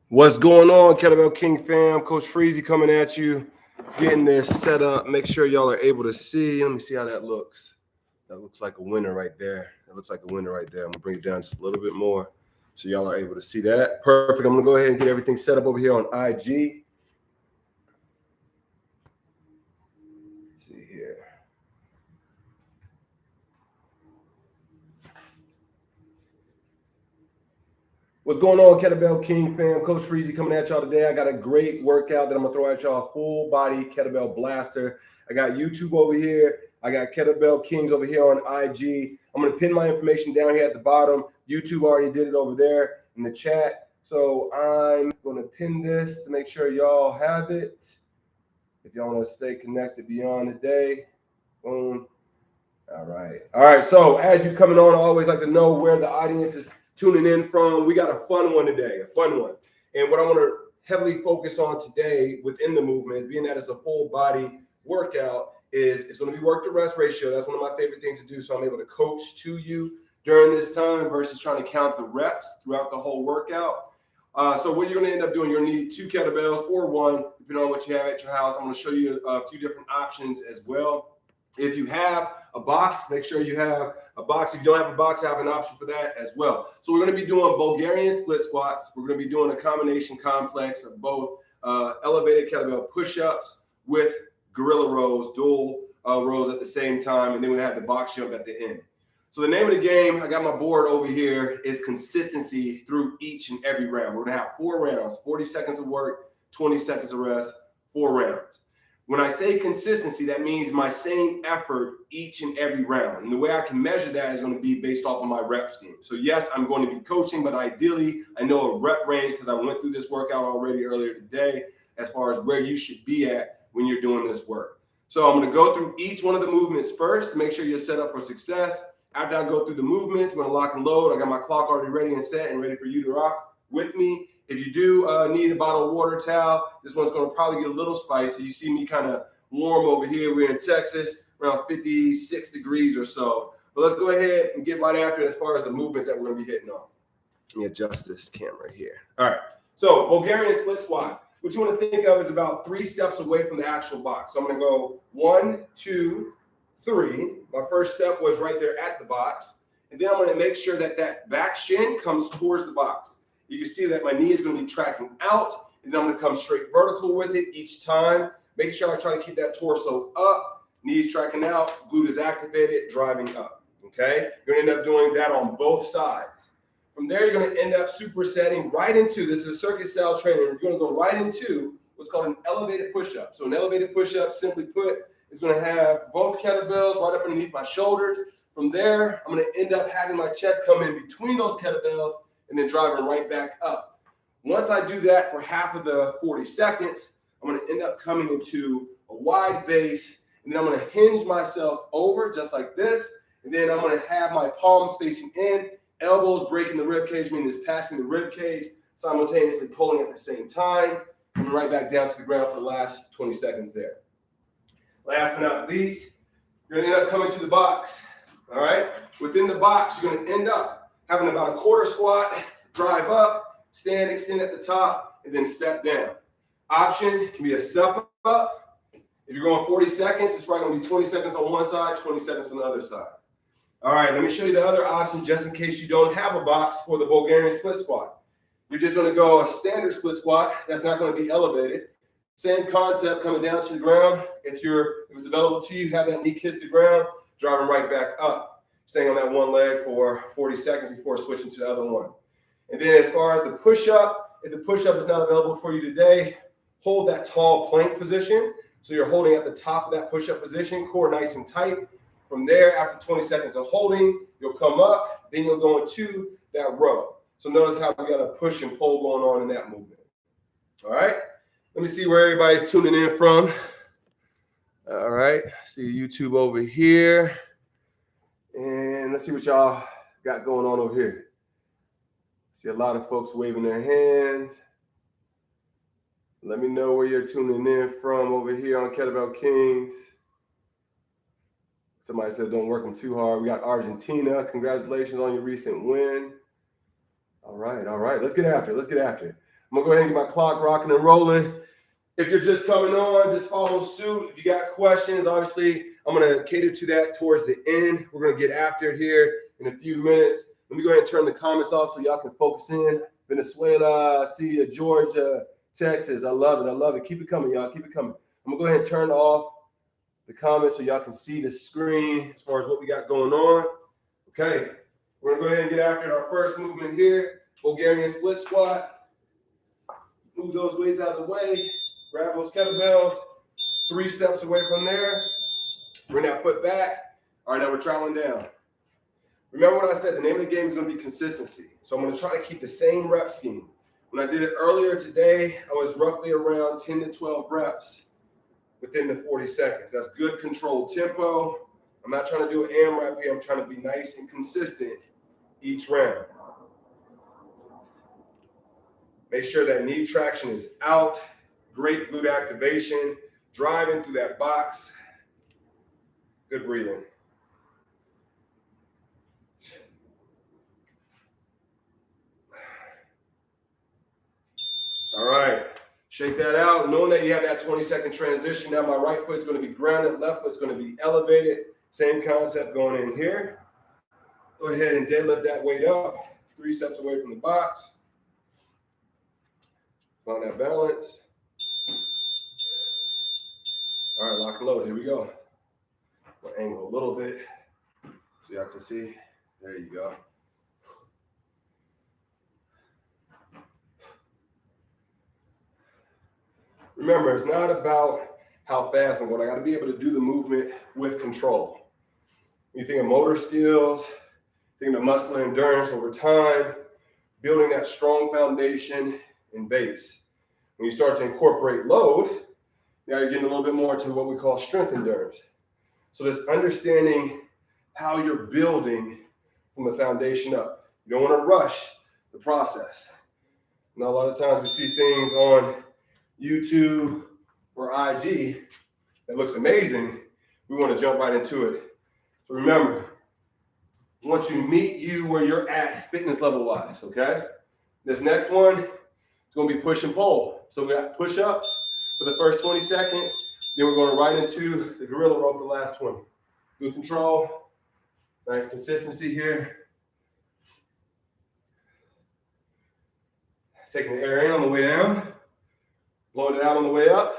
What's going on, Kettlebell King fam? Coach Freezy coming at you, getting this set up. Make sure y'all are able to see. Let me see how that looks. That looks like a winner right there. That looks like a winner right there. I'm gonna bring it down just a little bit more so y'all are able to see that. Perfect. I'm gonna go ahead and get everything set up over here on IG. Let's see here. What's going on, Kettlebell King fam? Coach Freezy coming at y'all today. I got a great workout that I'm gonna throw at y'all, full body kettlebell blaster. I got YouTube over here. I got Kettlebell Kings over here on IG. I'm gonna pin my information down here at the bottom. YouTube already did it over there in the chat. So I'm gonna pin this to make sure y'all have it. If y'all wanna stay connected beyond the day, boom. All right. All right. So as you're coming on, I always like to know where the audience is tuning in from. We got a fun one today, a fun one. And what I want to heavily focus on today within the movement is being that it's a full body workout is it's going to be work to rest ratio. That's one of my favorite things to do. So I'm able to coach to you during this time versus trying to count the reps throughout the whole workout. So what you're going to end up doing, you're going to need 2 kettlebells or 1, depending on what you have at your house. I'm going to show you a few different options as well. If you have a box, make sure you have a box. If you don't have a box, I have an option for that as well. So we're going to be doing Bulgarian split squats. We're going to be doing a combination complex of both elevated kettlebell push-ups with gorilla rows, dual rows at the same time, and then we have the box jump at the end. So the name of the game, I got my board over here, is consistency through each and every round. We're going to have 4 rounds, 40 seconds of work, 20 seconds of rest, 4 rounds. When I say consistency, that means my same effort each and every round. And the way I can measure that is going to be based off of my rep scheme. So yes, I'm going to be coaching, but ideally I know a rep range because I went through this workout already earlier today as far as where you should be at when you're doing this work. So I'm going to go through each one of the movements first to make sure you're set up for success. After I go through the movements, I'm going to lock and load. I got my clock already ready and set and ready for you to rock with me. If you do need a bottle of water, towel, this one's going to probably get a little spicy. You see me kind of warm over here. We're in Texas, around 56 degrees or so. But let's go ahead and get right after it as far as the movements that we're going to be hitting on. Let me adjust this camera here. All right. So Bulgarian split squat. What you want to think of is about 3 steps away from the actual box. So I'm going to go 1, 2, 3. My first step was right there at the box. And then I'm going to make sure that that back shin comes towards the box. You can see that my knee is going to be tracking out, and then I'm going to come straight vertical with it each time. Make sure I try to keep that torso up, knees tracking out, glute is activated, driving up, okay? You're going to end up doing that on both sides. From there, you're going to end up supersetting right into, this is a circuit style training, you're going to go right into what's called an elevated push-up. So an elevated push-up, simply put, is going to have both kettlebells right up underneath my shoulders. From there, I'm going to end up having my chest come in between those kettlebells and then driving right back up. Once I do that for half of the 40 seconds, I'm going to end up coming into a wide base, and then I'm going to hinge myself over just like this, and then I'm going to have my palms facing in, elbows breaking the rib cage, meaning it's passing the rib cage, simultaneously pulling at the same time, and right back down to the ground for the last 20 seconds there. Last but not least, you're going to end up coming to the box. All right? Within the box, you're going to end up having about a quarter squat, drive up, stand, extend at the top, and then step down. Option can be a step up. If you're going 40 seconds, it's probably going to be 20 seconds on one side, 20 seconds on the other side. All right, let me show you the other option just in case you don't have a box for the Bulgarian split squat. You're just going to go a standard split squat. That's not going to be elevated. Same concept, coming down to the ground. If it's available to you, have that knee kiss the ground, driving right back up. Staying on that one leg for 40 seconds before switching to the other one. And then as far as the push-up, if the push-up is not available for you today, hold that tall plank position. So you're holding at the top of that push-up position, core nice and tight. From there, after 20 seconds of holding, you'll come up, then you'll go into that row. So notice how we got a push and pull going on in that movement. All right, let me see where everybody's tuning in from. All right, see YouTube over here. And let's see what y'all got going on over here. See a lot of folks waving their hands. Let me know where you're tuning in from over here on Kettlebell Kings. Somebody said don't work them too hard. We got Argentina. Congratulations on your recent win. All right. Let's get after it. I'm gonna go ahead and get my clock rocking and rolling. If you're just coming on, just follow suit. If you got questions, obviously, I'm gonna cater to that towards the end. We're gonna get after it here in a few minutes. Let me go ahead and turn the comments off so y'all can focus in. Venezuela, I see you, Georgia, Texas. I love it. I love it. Keep it coming, y'all. Keep it coming. I'm gonna go ahead and turn off the comments so y'all can see the screen as far as what we got going on. Okay, we're gonna go ahead and get after our first movement here. Bulgarian split squat. Move those weights out of the way. Grab those kettlebells. 3 steps away from there. Bring that foot back. All right, now we're traveling down. Remember what I said, the name of the game is going to be consistency. So I'm going to try to keep the same rep scheme. When I did it earlier today, I was roughly around 10 to 12 reps within the 40 seconds. That's good controlled tempo. I'm not trying to do an AMRAP here. I'm trying to be nice and consistent each round. Make sure that knee traction is out. Great glute activation. Driving through that box. Good breathing. All right. Shake that out. Knowing that you have that 20-second transition. Now my right foot is going to be grounded. Left foot is going to be elevated. Same concept going in here. Go ahead and deadlift that weight up. 3 steps away from the box. Find that balance. All right, lock and load. Here we go. We'll angle a little bit so y'all can see. There you go. Remember, it's not about how fast I'm going. I got to be able to do the movement with control. When you think of motor skills, thinking of muscular endurance over time, building that strong foundation and base. When you start to incorporate load, now you're getting a little bit more to what we call strength endurance. So this understanding how you're building from the foundation up. You don't want to rush the process. Now, a lot of times we see things on YouTube or IG that looks amazing. We want to jump right into it. So remember, once you meet you where you're at fitness level wise, okay? This next one is going to be push and pull. So we got push-ups for the first 20 seconds. Then we're going right into the gorilla row for the last 20. Good control. Nice consistency here. Taking the air in on the way down. Blowing it out on the way up.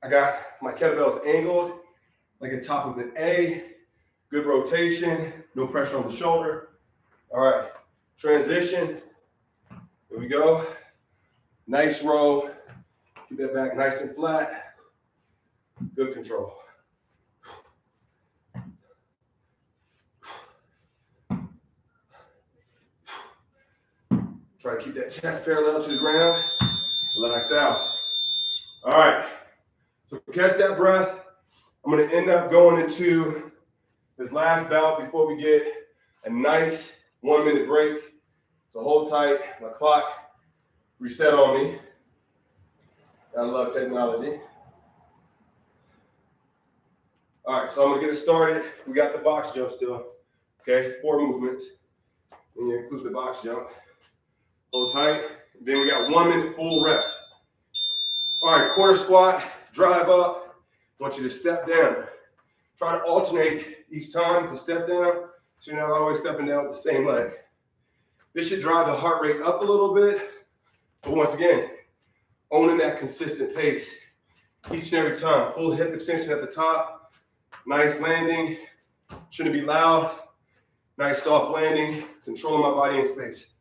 I got my kettlebells angled like a top of an A. Good rotation. No pressure on the shoulder. All right. Transition. Here we go. Nice row. Keep that back nice and flat. Good control. Try to keep that chest parallel to the ground. Relax out. All right. So catch that breath. I'm going to end up going into this last bout before we get a nice 1-minute break. So hold tight. My clock reset on me. I love technology. All right, so I'm gonna get it started. We got the box jump still. Okay, 4 movements. Then you include the box jump. Hold tight. Then we got 1 minute full rest. All right, quarter squat, drive up. I want you to step down. Try to alternate each time to step down, so you're not always stepping down with the same leg. This should drive the heart rate up a little bit, but once again, owning that consistent pace each and every time. Full hip extension at the top. Nice landing. Shouldn't be loud. Nice soft landing. Controlling my body in space.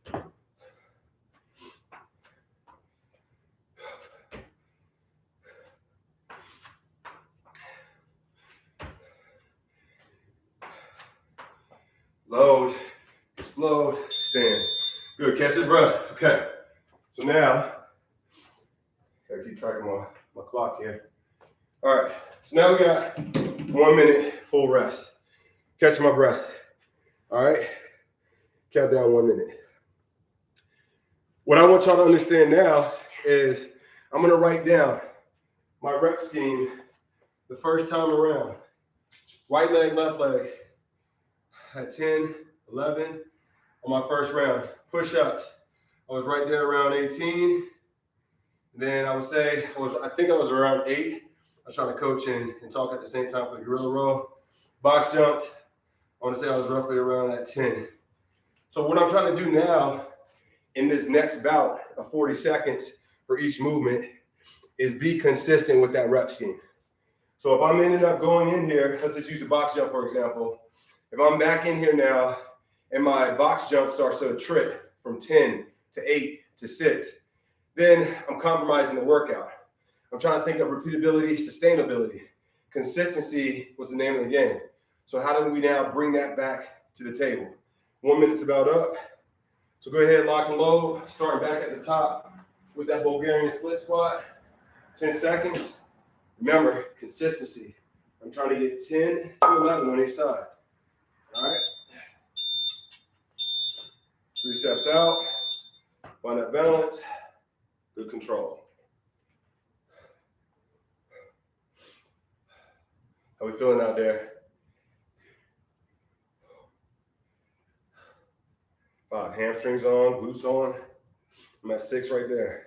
Load, explode, stand. Good, catch the breath. Okay, so now, gotta keep track of my clock here. All right, so now we got 1 minute full rest. Catch my breath. All right, count down 1 minute. What I want y'all to understand now is I'm gonna write down my rep scheme the first time around. Right leg, left leg. At 10, 11 on my first round. Push-ups, I was right there around 18. Then I would say I think I was around 8. I was trying to coach and talk at the same time for the gorilla row. Box jumped. I want to say I was roughly around that 10. So what I'm trying to do now in this next bout of 40 seconds for each movement is be consistent with that rep scheme. So if I'm ending up going in here, let's just use a box jump, for example. If I'm back in here now and my box jump starts to trip from 10 to 8 to 6, then I'm compromising the workout. I'm trying to think of repeatability, sustainability. Consistency was the name of the game. So how do we now bring that back to the table? 1 minute's about up. So go ahead, lock and load, starting back at the top with that Bulgarian split squat. 10 seconds. Remember, consistency. I'm trying to get 10 to 11 on each side. All right. 3 steps out. Find that balance. Good control. How we feeling out there? 5, hamstrings on, glutes on. I'm at 6 right there.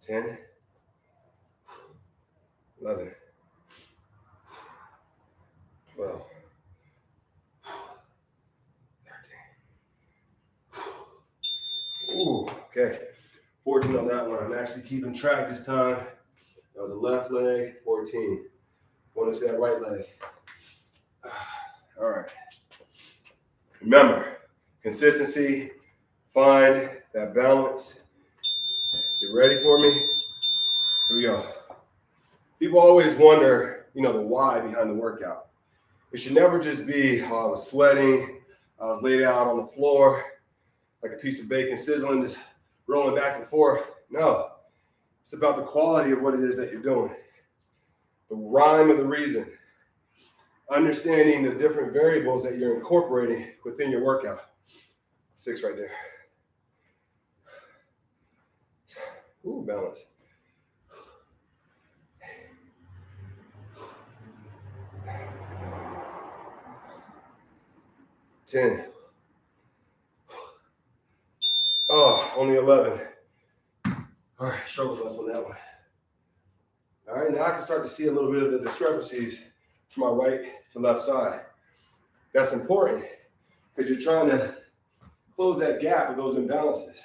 10, 11, 12, 13. Ooh, okay. 14 on that one. I'm actually keeping track this time. That was a left leg, 14. Going into that right leg. All right. Remember, consistency, find that balance. You ready for me? Here we go. People always wonder, the why behind the workout. It should never just be, I was sweating, I was laid out on the floor like a piece of bacon sizzling, just rolling back and forth. No, it's about the quality of what it is that you're doing. The rhyme of the reason. Understanding the different variables that you're incorporating within your workout. 6 right there. Ooh, balance. 10. Oh, only 11. All right, struggle bus on that one. All right, now I can start to see a little bit of the discrepancies from my right to left side. That's important because you're trying to close that gap with those imbalances.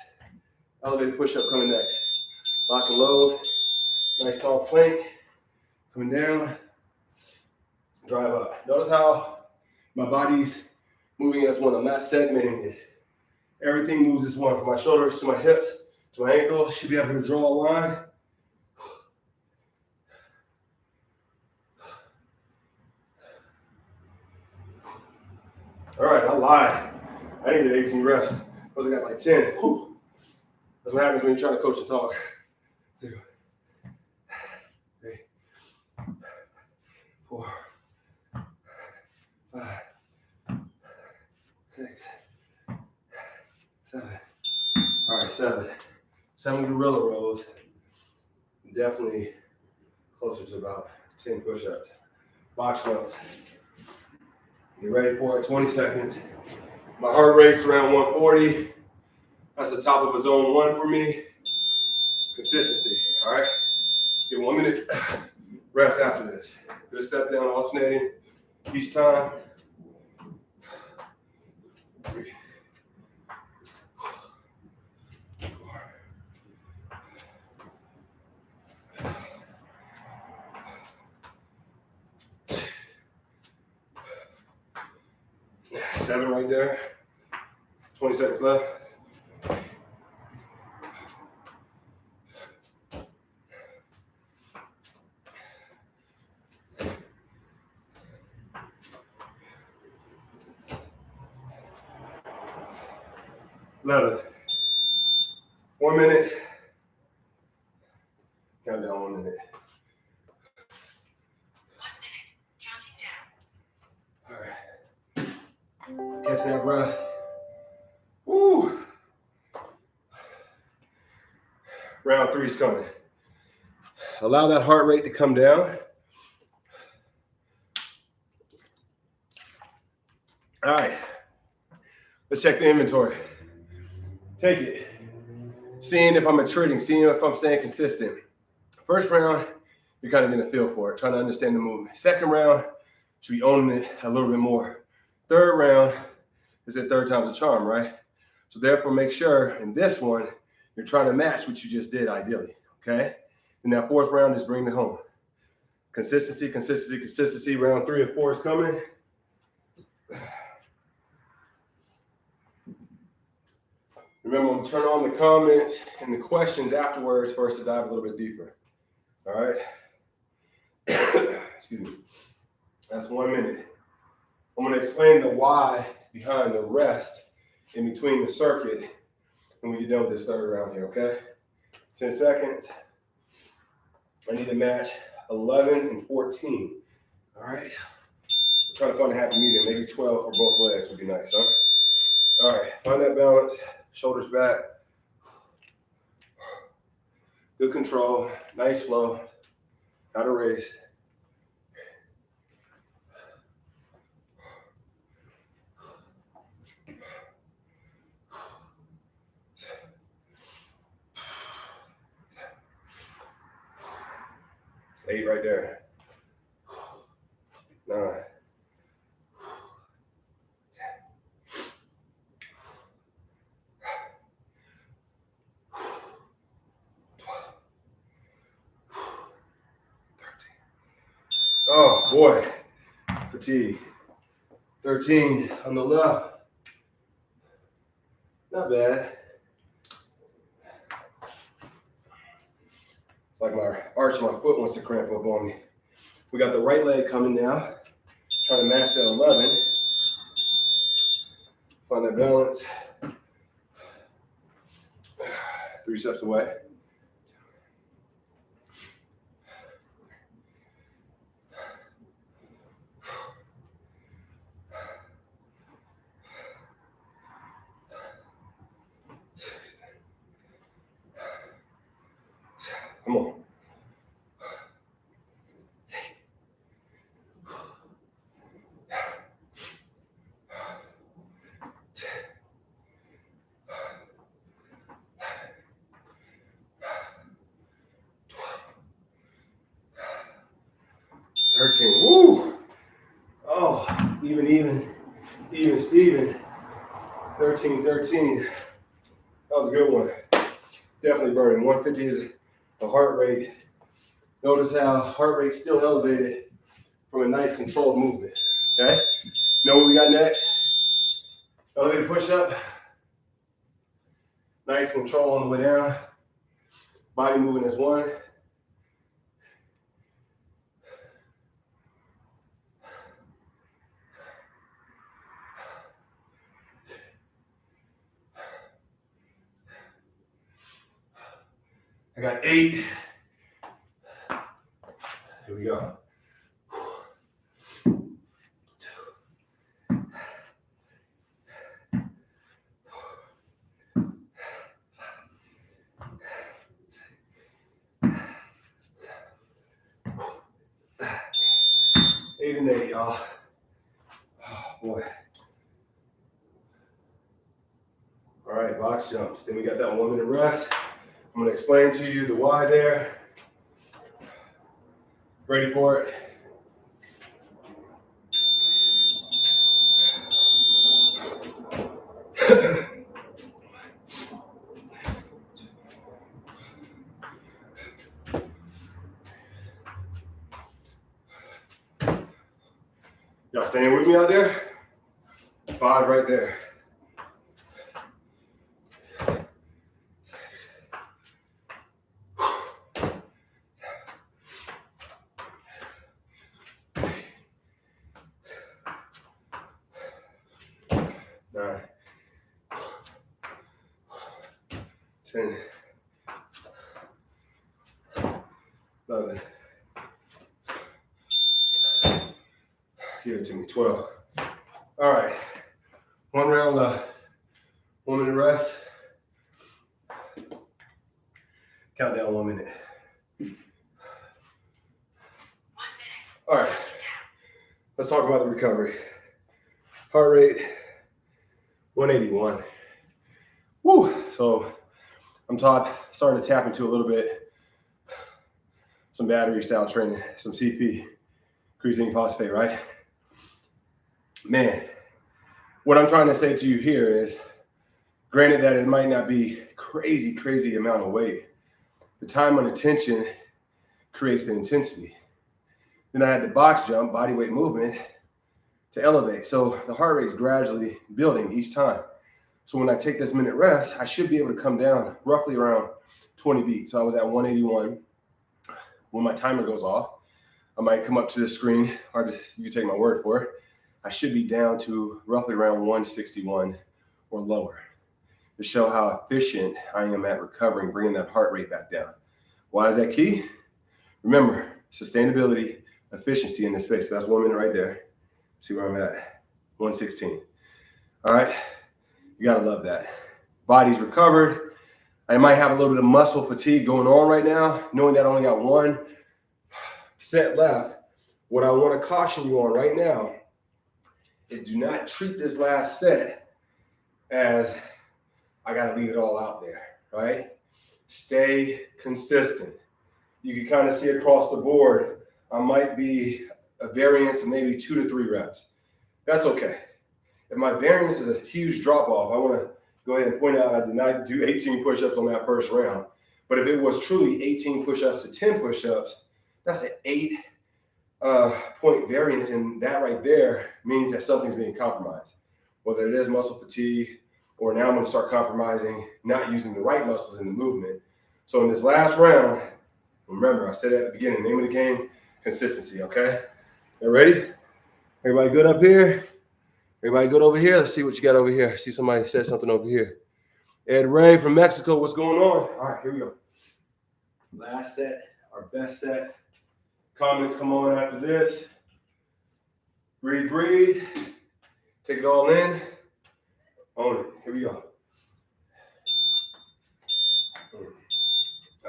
Elevated push-up coming next. Lock and load. Nice tall plank. Coming down. Drive up. Notice how my body's moving as one. I'm not segmenting it. Everything moves as one. From my shoulders to my hips to my ankles. Should be able to draw a line. All right, I lied. I didn't get 18 reps. I was got like 10. Whew. That's what happens when you're trying to coach and talk. 2, 3, 4, 5, 6, 7. All right, 7. 7 gorilla rows. Definitely closer to about 10 push-ups. Box jumps. Get ready for it, 20 seconds. My heart rate's around 140. That's the top of a zone 1 for me. Consistency, all right? Get 1 minute rest after this. Good step down, alternating each time. 3, 4, 7 right there. 20 seconds left. Eleven. 1 minute. Count down 1 minute. 1 minute. Counting down. All right. Catch that breath. Woo. Round 3 is coming. Allow that heart rate to come down. All right. Let's check the inventory. Take it. Seeing if I'm attriting, seeing if I'm staying consistent. First round, you're kind of getting a feel for it, trying to understand the movement. Second round, should be owning it a little bit more. Third round, is that third time's a charm, right? So therefore, make sure in this one, you're trying to match what you just did ideally, okay? And that fourth round is bringing it home. Consistency, consistency, consistency. Round 3 and 4 is coming. Remember, I'm turn on the comments and the questions afterwards for us to dive a little bit deeper. All right? Excuse me. That's 1 minute. I'm going to explain the why behind the rest in between the circuit when we get done with this third round here, okay? 10 seconds. I need to match 11 and 14. All right? I'm trying to find a happy medium. Maybe 12 for both legs would be nice, huh? All right, find that balance. Shoulders back. Good control. Nice flow. Not a race. It's 8 right there. 9. 13. Oh boy, fatigue. 13 on the left. Not bad. It's like my arch of my foot wants to cramp up on me. We got the right leg coming now. Trying to match that 11. Find that balance. 3 steps away. Come on. Woo! Oh, even Steven. 13. That was a good one. Definitely burning. 150 is the heart rate. Notice how heart rate's still elevated from a nice controlled movement. Okay? Know what we got next? Elevated push-up. Nice control on the way down. Body moving as one. I got 8. Here we go. 8 and 8, y'all. Oh boy. All right, box jumps. Then we got that 1 minute rest. I'm gonna explain to you the why there. Ready for it? Y'all staying with me out there? 5 right there. Nine, 10, 11. Give it to me, 12. All right, 1 round left. 1 minute rest. Countdown 1 minute. 1 minute. All right, let's talk about the recovery. Heart rate 181. Woo! So I'm starting to tap into a little bit some battery style training, some CP, creatine phosphate, right? Man, what I'm trying to say to you here is, granted that it might not be crazy amount of weight, the time and attention creates the intensity. Then I had the box jump, body weight movement to elevate. So the heart rate is gradually building each time. So when I take this minute rest, I should be able to come down roughly around 20 beats. So I was at 181. When my timer goes off, I might come up to the screen, or you can take my word for it. I should be down to roughly around 161 or lower to show how efficient I am at recovering, bringing that heart rate back down. Why is that key? Remember, sustainability, efficiency in this space. So that's 1 minute right there. See where I'm at, 116. All right, you gotta love that. Body's recovered. I might have a little bit of muscle fatigue going on right now, knowing that I only got 1 set left. What I wanna caution you on right now is do not treat this last set as I gotta leave it all out there, right? Stay consistent. You can kind of see across the board, I might be a variance of maybe 2 to 3 reps. That's okay. If my variance is a huge drop off, I want to go ahead and point out I did not do 18 push-ups on that first round. But if it was truly 18 push-ups to 10 push-ups, that's an 8-point variance, and that right there means that something's being compromised. Whether it is muscle fatigue, or now I'm going to start compromising, not using the right muscles in the movement. So in this last round, remember, I said at the beginning, name of the game, consistency, okay? You ready? Everybody good up here? Everybody good over here? Let's see what you got over here. I see somebody said something over here. Ed Ray from Mexico, what's going on? All right, here we go. Last set, our best set. Comments come on after this. Breathe. Take it all in. Own it. Here we go.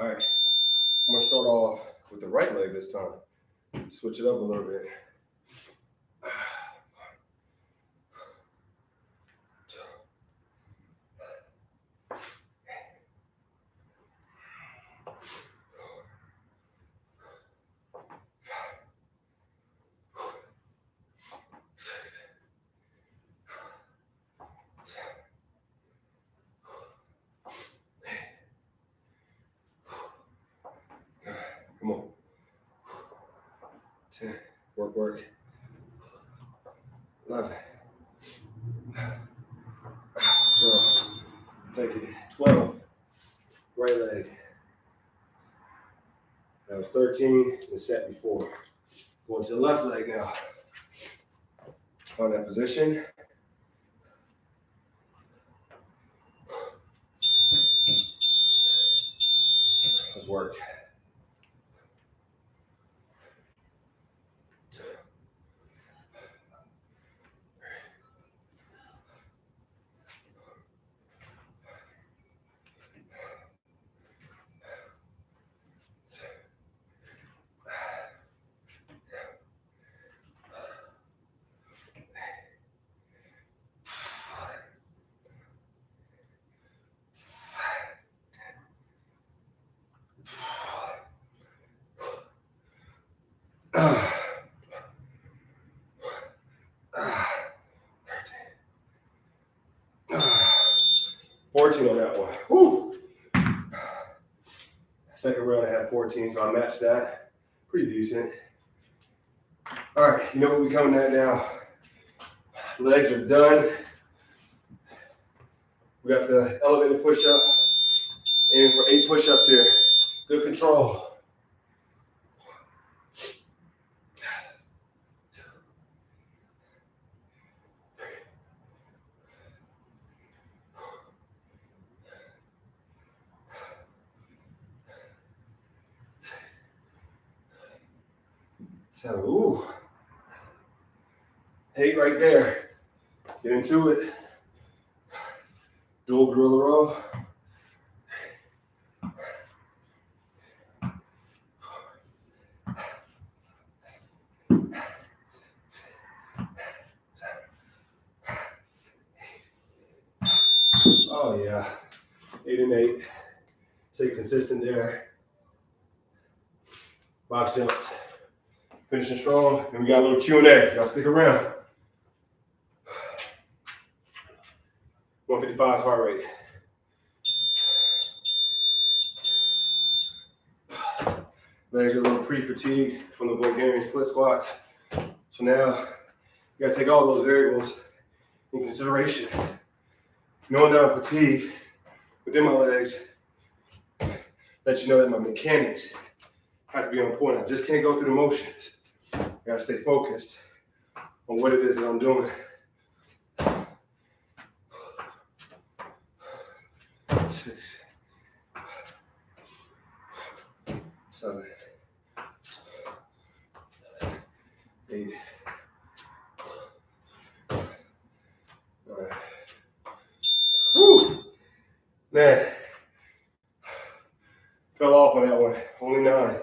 All right, I'm gonna start off with the right leg this time. Switch it up a little bit. Come on. 10. Work. 11. 12. Take it. 12. Right leg. That was 13, the set before. Going to the left leg now. On that position. Let's work. Ah. 14 on that one. Woo. Second round I had 14, so I matched that. Pretty decent. All right, you know what we're coming at now. Legs are done. We got the elevated push-up. Aiming for 8 push-ups here. Good control. So, ooh. 8 right there. Get into it. Dual gorilla row. and 8. Stay consistent there. Box jumps. Finishing strong. And we got a little Q&A. Y'all stick around. 155 is heart rate. Legs are a little pre-fatigued from the Bulgarian split squats. So now you gotta take all those variables in consideration. Knowing that I'm fatigued within my legs, let you know that my mechanics have to be on point. I just can't go through the motions. I gotta stay focused on what it is that I'm doing. 6, 7, 8, 9. Woo! Man, fell off on that one. Only 9.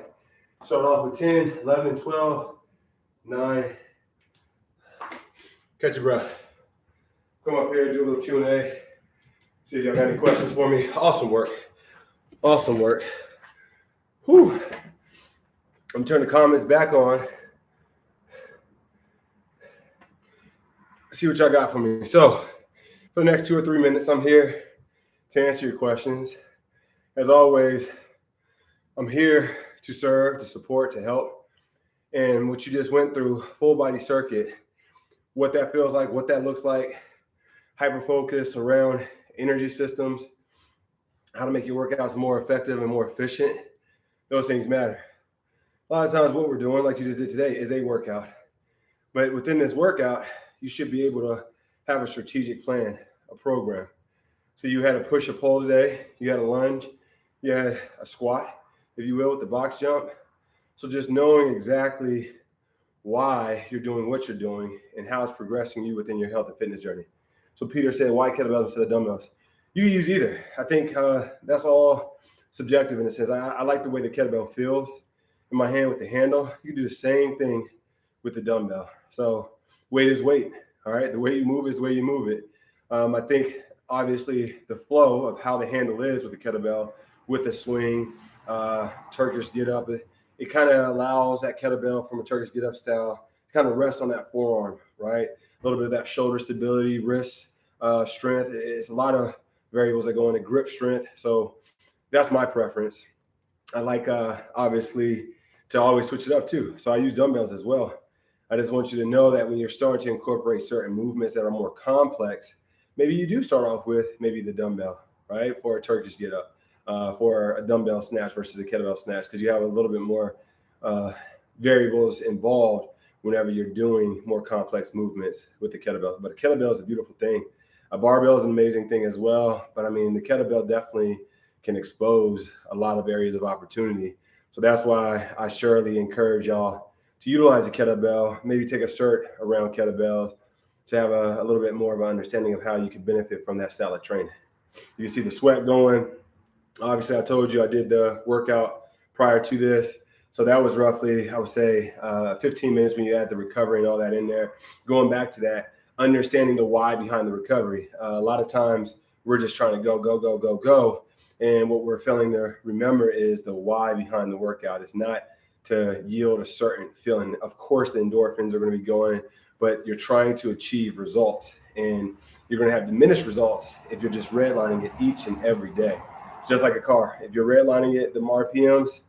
Started off with 10, 11, and 12, 9. Catch your breath. Come up here, do a little Q&A. See if y'all got any questions for me. Awesome work. Awesome work. Whew. I'm turning the comments back on. See what y'all got for me. So, for the next 2 or 3 minutes, I'm here to answer your questions. As always, I'm here to serve, to support, to help. And what you just went through, full body circuit, what that feels like, what that looks like, hyper focus around energy systems, how to make your workouts more effective and more efficient. Those things matter. A lot of times what we're doing, like you just did today, is a workout. But within this workout, you should be able to have a strategic plan, a program. So you had a push or pull today, you had a lunge, you had a squat, if you will, with the box jump. So just knowing exactly why you're doing what you're doing and how it's progressing you within your health and fitness journey. So Peter said, why kettlebells instead of dumbbells? You use either. I think that's all subjective in a sense. I like the way the kettlebell feels in my hand with the handle. You can do the same thing with the dumbbell. So weight is weight, all right? The way you move is the way you move it. I think obviously the flow of how the handle is with the kettlebell, with the swing, Turkish get up, it kind of allows that kettlebell from a Turkish get up style to kind of rest on that forearm, right? A little bit of that shoulder stability, wrist strength. It's a lot of variables that go into grip strength. So that's my preference. I like, obviously, to always switch it up too. So I use dumbbells as well. I just want you to know that when you're starting to incorporate certain movements that are more complex, maybe you do start off with maybe the dumbbell, right? For a Turkish get up, for a dumbbell snatch versus a kettlebell snatch, because you have a little bit more variables involved whenever you're doing more complex movements with the kettlebell. But a kettlebell is a beautiful thing. A barbell is an amazing thing as well. But I mean, the kettlebell definitely can expose a lot of areas of opportunity. So that's why I surely encourage y'all to utilize the kettlebell, maybe take a cert around kettlebells to have a little bit more of an understanding of how you can benefit from that style of training. You can see the sweat going. Obviously, I told you I did the workout prior to this. So that was roughly, I would say, 15 minutes when you add the recovery and all that in there. Going back to that, understanding the why behind the recovery. A lot of times we're just trying to go. And what we're failing to remember is the why behind the workout. It's not to yield a certain feeling. Of course, the endorphins are going to be going, but you're trying to achieve results. And you're going to have diminished results if you're just redlining it each and every day. It's just like a car. If you're redlining it, the RPMs,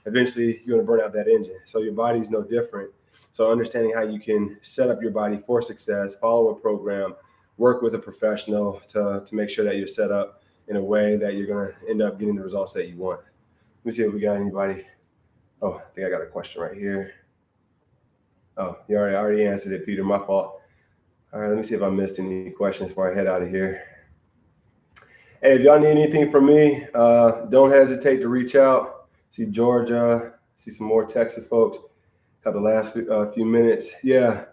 eventually you're going to burn out that engine. So your body's no different. So understanding how you can set up your body for success, follow a program, work with a professional to make sure that you're set up in a way that you're going to end up getting the results that you want. Let me see if we got anybody. Oh, I think I got a question right here. Oh, you already answered it, Peter. My fault. All right, let me see if I missed any questions before I head out of here. Hey, if y'all need anything from me, don't hesitate to reach out. See Georgia, see some more Texas folks. Got the last few minutes. Yeah,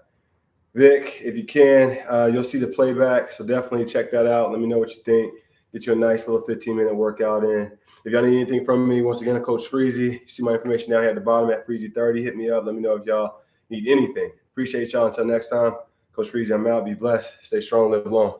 Vic, if you can, you'll see the playback. So definitely check that out. Let me know what you think. Get you a nice little 15-minute workout in. If y'all need anything from me, once again, Coach Freezy. You see my information down here at the bottom at Freezy30. Hit me up. Let me know if y'all need anything. Appreciate y'all. Until next time, Coach Freezy, I'm out. Be blessed. Stay strong. Live long.